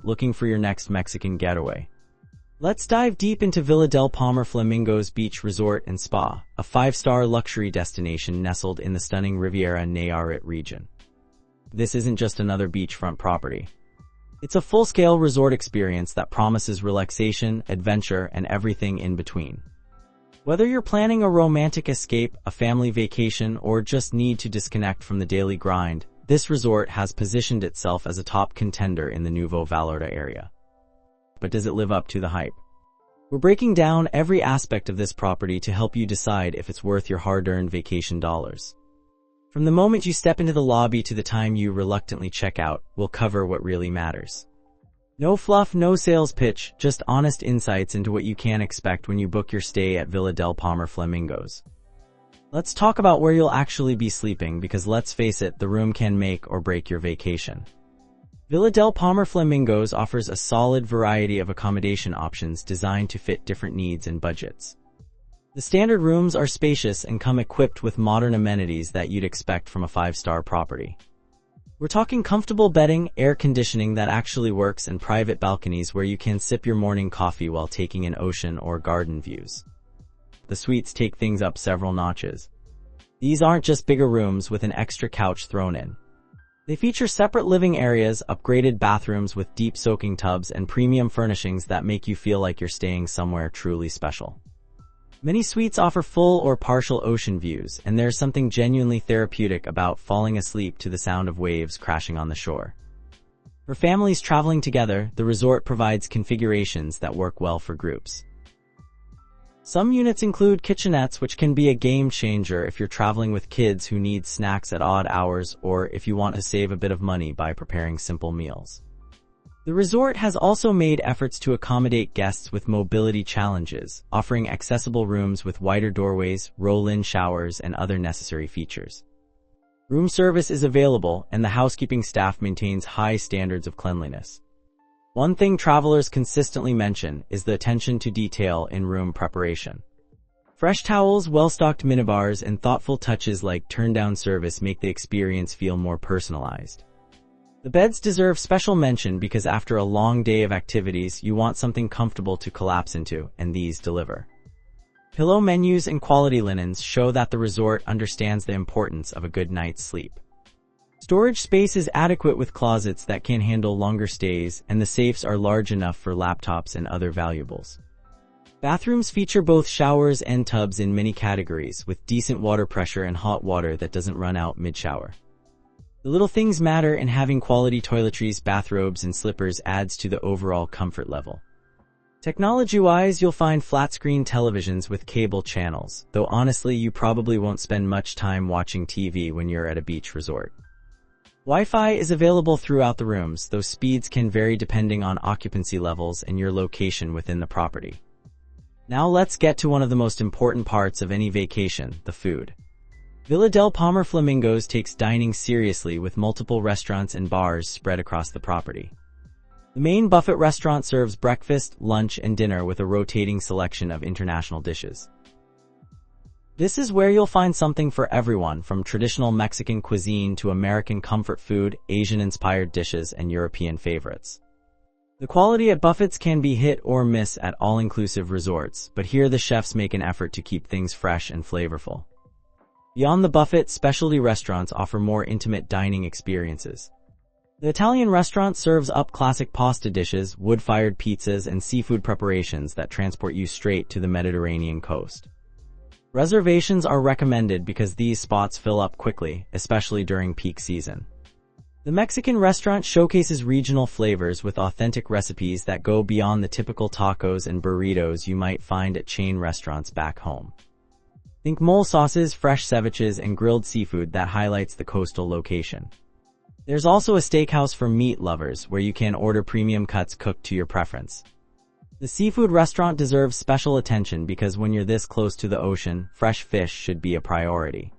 looking for your next Mexican getaway. Let's dive deep into Villa del Palmar Flamingos Beach Resort and Spa, a 5-star luxury destination nestled in the stunning Riviera Nayarit region. This isn't just another beachfront property. It's a full-scale resort experience that promises relaxation, adventure, and everything in between. Whether you're planning a romantic escape, a family vacation, or just need to disconnect from the daily grind, this resort has positioned itself as a top contender in the Nuevo Vallarta area. But does it live up to the hype? We're breaking down every aspect of this property to help you decide if it's worth your hard-earned vacation dollars. From the moment you step into the lobby to the time you reluctantly check out, we'll cover what really matters. No fluff, no sales pitch, just honest insights into what you can expect when you book your stay at Villa del Palmar Flamingos. Let's talk about where you'll actually be sleeping because let's face it, the room can make or break your vacation. Villa del Palmar Flamingos offers a solid variety of accommodation options designed to fit different needs and budgets. The standard rooms are spacious and come equipped with modern amenities that you'd expect from a 5-star property. We're talking comfortable bedding, air conditioning that actually works, and private balconies where you can sip your morning coffee while taking in ocean or garden views. The suites take things up several notches. These aren't just bigger rooms with an extra couch thrown in. They feature separate living areas, upgraded bathrooms with deep soaking tubs, and premium furnishings that make you feel like you're staying somewhere truly special. Many suites offer full or partial ocean views, and there's something genuinely therapeutic about falling asleep to the sound of waves crashing on the shore. For families traveling together, the resort provides configurations that work well for groups. Some units include kitchenettes, which can be a game changer if you're traveling with kids who need snacks at odd hours or if you want to save a bit of money by preparing simple meals. The resort has also made efforts to accommodate guests with mobility challenges, offering accessible rooms with wider doorways, roll-in showers, and other necessary features. Room service is available, and the housekeeping staff maintains high standards of cleanliness. One thing travelers consistently mention is the attention to detail in room preparation. Fresh towels, well-stocked minibars, and thoughtful touches like turn-down service make the experience feel more personalized. The beds deserve special mention because after a long day of activities, you want something comfortable to collapse into, and these deliver. Pillow menus and quality linens show that the resort understands the importance of a good night's sleep. Storage space is adequate with closets that can handle longer stays, and the safes are large enough for laptops and other valuables. Bathrooms feature both showers and tubs in many categories, with decent water pressure and hot water that doesn't run out mid-shower. The little things matter, and having quality toiletries, bathrobes, and slippers adds to the overall comfort level. Technology-wise, you'll find flat-screen televisions with cable channels, though honestly you probably won't spend much time watching TV when you're at a beach resort. Wi-Fi is available throughout the rooms, though speeds can vary depending on occupancy levels and your location within the property. Now let's get to one of the most important parts of any vacation, the food. Villa del Palmar Flamingos takes dining seriously with multiple restaurants and bars spread across the property. The main buffet restaurant serves breakfast, lunch, and dinner with a rotating selection of international dishes. This is where you'll find something for everyone, from traditional Mexican cuisine to American comfort food, Asian-inspired dishes, and European favorites. The quality at buffets can be hit or miss at all-inclusive resorts, but here the chefs make an effort to keep things fresh and flavorful. Beyond the buffet, specialty restaurants offer more intimate dining experiences. The Italian restaurant serves up classic pasta dishes, wood-fired pizzas, and seafood preparations that transport you straight to the Mediterranean coast. Reservations are recommended because these spots fill up quickly, especially during peak season. The Mexican restaurant showcases regional flavors with authentic recipes that go beyond the typical tacos and burritos you might find at chain restaurants back home. Think mole sauces, fresh ceviches, and grilled seafood that highlights the coastal location. There's also a steakhouse for meat lovers where you can order premium cuts cooked to your preference. The seafood restaurant deserves special attention because when you're this close to the ocean, fresh fish should be a priority.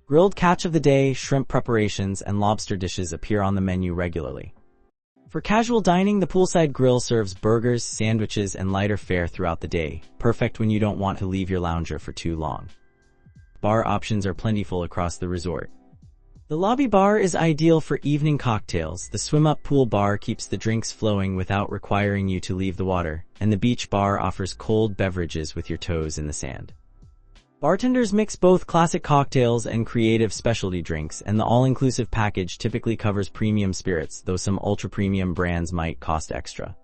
Grilled catch of the day, shrimp preparations, and lobster dishes appear on the menu regularly. For casual dining, the poolside grill serves burgers, sandwiches, and lighter fare throughout the day, perfect when you don't want to leave your lounger for too long. Bar options are plentiful across the resort. The lobby bar is ideal for evening cocktails. The swim-up pool bar keeps the drinks flowing without requiring you to leave the water, and the beach bar offers cold beverages with your toes in the sand. Bartenders mix both classic cocktails and creative specialty drinks, and the all-inclusive package typically covers premium spirits, though some ultra-premium brands might cost extra.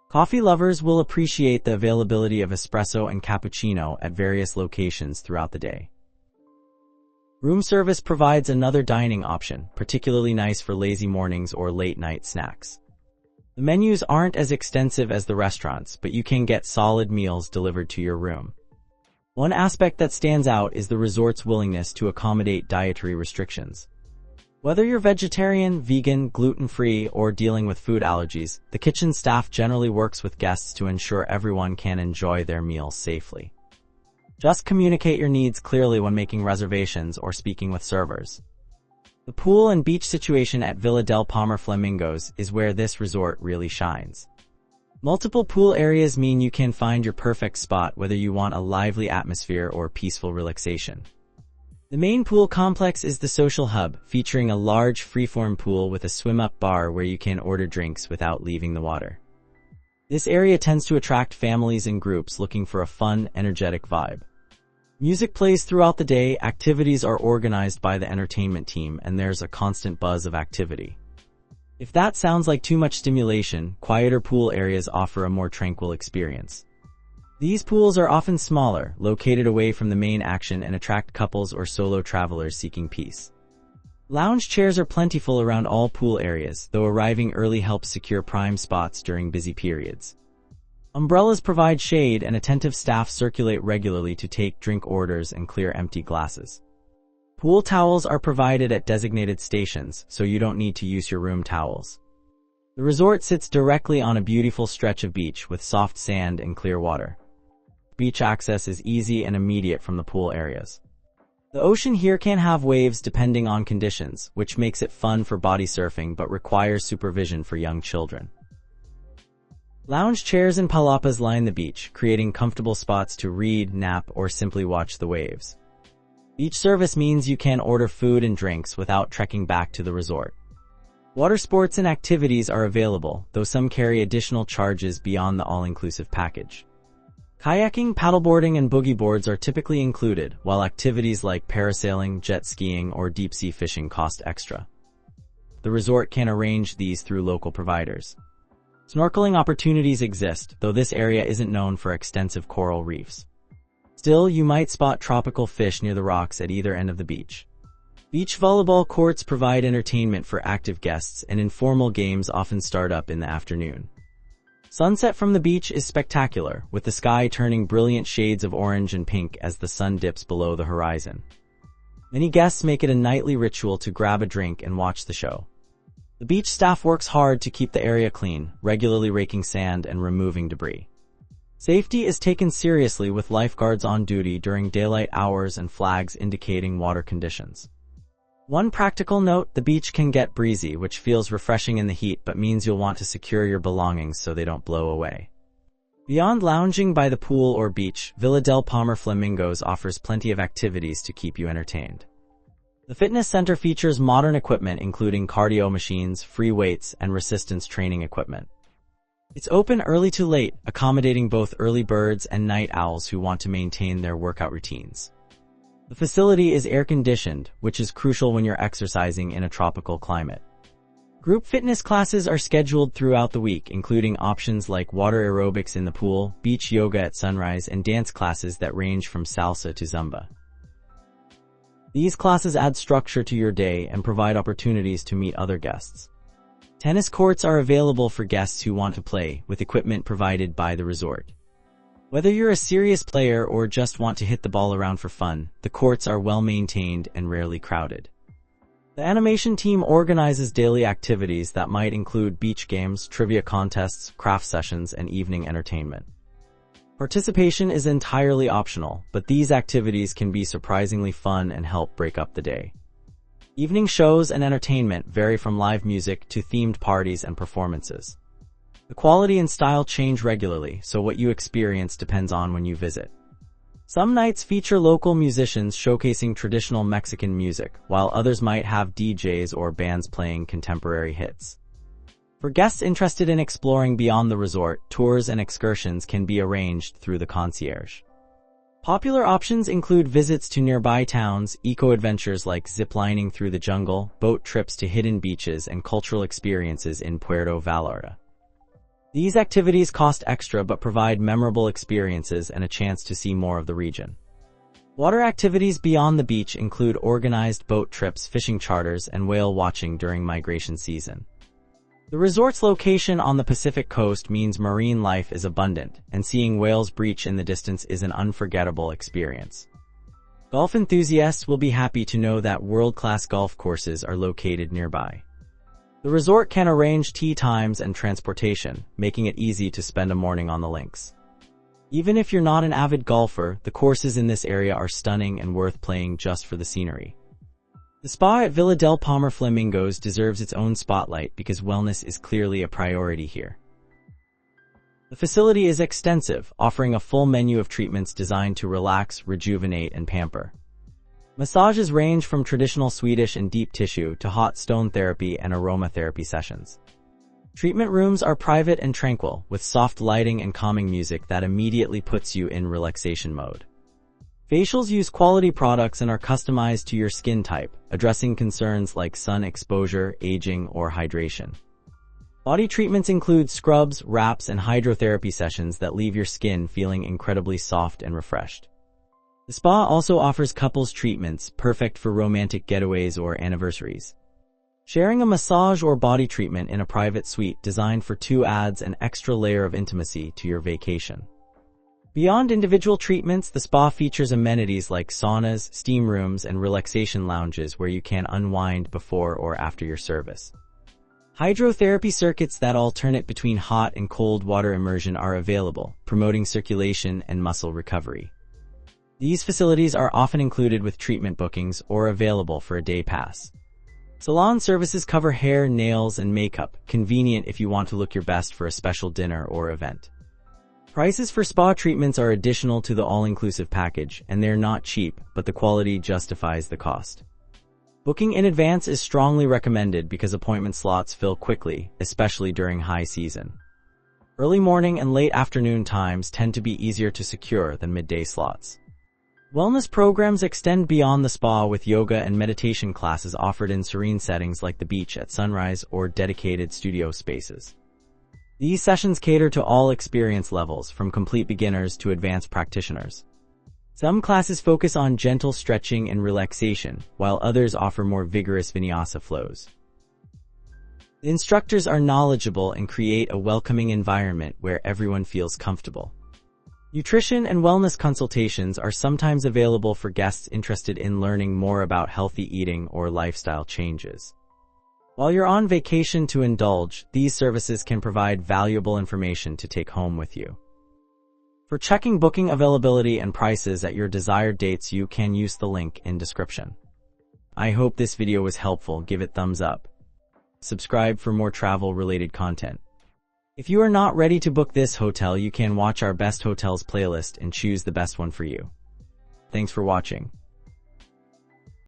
Coffee lovers will appreciate the availability of espresso and cappuccino at various locations throughout the day. Room service provides another dining option, particularly nice for lazy mornings or late-night snacks. The menus aren't as extensive as the restaurants, but you can get solid meals delivered to your room. One aspect that stands out is the resort's willingness to accommodate dietary restrictions. Whether you're vegetarian, vegan, gluten-free, or dealing with food allergies, the kitchen staff generally works with guests to ensure everyone can enjoy their meals safely. Just communicate your needs clearly when making reservations or speaking with servers. The pool and beach situation at Villa del Palmar Flamingos is where this resort really shines. Multiple pool areas mean you can find your perfect spot whether you want a lively atmosphere or peaceful relaxation. The main pool complex is the social hub, featuring a large freeform pool with a swim-up bar where you can order drinks without leaving the water. This area tends to attract families and groups looking for a fun, energetic vibe. Music plays throughout the day, activities are organized by the entertainment team, and there's a constant buzz of activity. If that sounds like too much stimulation, quieter pool areas offer a more tranquil experience. These pools are often smaller, located away from the main action, and attract couples or solo travelers seeking peace. Lounge chairs are plentiful around all pool areas, though arriving early helps secure prime spots during busy periods. Umbrellas provide shade, and attentive staff circulate regularly to take drink orders and clear empty glasses. Pool towels are provided at designated stations, so you don't need to use your room towels. The resort sits directly on a beautiful stretch of beach with soft sand and clear water. Beach access is easy and immediate from the pool areas. The ocean here can have waves depending on conditions, which makes it fun for body surfing but requires supervision for young children. Lounge chairs and palapas line the beach, creating comfortable spots to read, nap, or simply watch the waves. Beach service means you can order food and drinks without trekking back to the resort. Water sports and activities are available, though some carry additional charges beyond the all-inclusive package. Kayaking, paddleboarding, and boogie boards are typically included, while activities like parasailing, jet skiing, or deep-sea fishing cost extra. The resort can arrange these through local providers. Snorkeling opportunities exist, though this area isn't known for extensive coral reefs. Still, you might spot tropical fish near the rocks at either end of the beach. Beach volleyball courts provide entertainment for active guests, and informal games often start up in the afternoon. Sunset from the beach is spectacular, with the sky turning brilliant shades of orange and pink as the sun dips below the horizon. Many guests make it a nightly ritual to grab a drink and watch the show. The beach staff works hard to keep the area clean, regularly raking sand and removing debris. Safety is taken seriously with lifeguards on duty during daylight hours and flags indicating water conditions. One practical note, the beach can get breezy, which feels refreshing in the heat but means you'll want to secure your belongings so they don't blow away. Beyond lounging by the pool or beach, Villa del Palmar Flamingos offers plenty of activities to keep you entertained. The fitness center features modern equipment including cardio machines, free weights, and resistance training equipment. It's open early to late, accommodating both early birds and night owls who want to maintain their workout routines. The facility is air-conditioned, which is crucial when you're exercising in a tropical climate. Group fitness classes are scheduled throughout the week, including options like water aerobics in the pool, beach yoga at sunrise, and dance classes that range from salsa to Zumba. These classes add structure to your day and provide opportunities to meet other guests. Tennis courts are available for guests who want to play, with equipment provided by the resort. Whether you're a serious player or just want to hit the ball around for fun, the courts are well maintained and rarely crowded. The animation team organizes daily activities that might include beach games, trivia contests, craft sessions, and evening entertainment. Participation is entirely optional, but these activities can be surprisingly fun and help break up the day. Evening shows and entertainment vary from live music to themed parties and performances. The quality and style change regularly, so what you experience depends on when you visit. Some nights feature local musicians showcasing traditional Mexican music, while others might have DJs or bands playing contemporary hits. For guests interested in exploring beyond the resort, tours and excursions can be arranged through the concierge. Popular options include visits to nearby towns, eco-adventures like ziplining through the jungle, boat trips to hidden beaches, and cultural experiences in Puerto Vallarta. These activities cost extra but provide memorable experiences and a chance to see more of the region. Water activities beyond the beach include organized boat trips, fishing charters, and whale watching during migration season. The resort's location on the Pacific coast means marine life is abundant, and seeing whales breach in the distance is an unforgettable experience. Golf enthusiasts will be happy to know that world-class golf courses are located nearby. The resort can arrange tee times and transportation, making it easy to spend a morning on the links. Even if you're not an avid golfer, the courses in this area are stunning and worth playing just for the scenery. The spa at Villa del Palmar Flamingos deserves its own spotlight because wellness is clearly a priority here. The facility is extensive, offering a full menu of treatments designed to relax, rejuvenate, and pamper. Massages range from traditional Swedish and deep tissue to hot stone therapy and aromatherapy sessions. Treatment rooms are private and tranquil, with soft lighting and calming music that immediately puts you in relaxation mode. Facials use quality products and are customized to your skin type, addressing concerns like sun exposure, aging, or hydration. Body treatments include scrubs, wraps, and hydrotherapy sessions that leave your skin feeling incredibly soft and refreshed. The spa also offers couples treatments, perfect for romantic getaways or anniversaries. Sharing a massage or body treatment in a private suite designed for two adds an extra layer of intimacy to your vacation. Beyond individual treatments, the spa features amenities like saunas, steam rooms, and relaxation lounges where you can unwind before or after your service. Hydrotherapy circuits that alternate between hot and cold water immersion are available, promoting circulation and muscle recovery. These facilities are often included with treatment bookings or available for a day pass. Salon services cover hair, nails, and makeup, convenient if you want to look your best for a special dinner or event. Prices for spa treatments are additional to the all-inclusive package, and they're not cheap, but the quality justifies the cost. Booking in advance is strongly recommended because appointment slots fill quickly, especially during high season. Early morning and late afternoon times tend to be easier to secure than midday slots. Wellness programs extend beyond the spa with yoga and meditation classes offered in serene settings like the beach at sunrise or dedicated studio spaces. These sessions cater to all experience levels, from complete beginners to advanced practitioners. Some classes focus on gentle stretching and relaxation, while others offer more vigorous vinyasa flows. The instructors are knowledgeable and create a welcoming environment where everyone feels comfortable. Nutrition and wellness consultations are sometimes available for guests interested in learning more about healthy eating or lifestyle changes. While you're on vacation to indulge, these services can provide valuable information to take home with you. For checking booking availability and prices at your desired dates, you can use the link in description. I hope this video was helpful. Give it thumbs up. Subscribe for more travel-related content. If you are not ready to book this hotel, you can watch our best hotels playlist and choose the best one for you. Thanks for watching.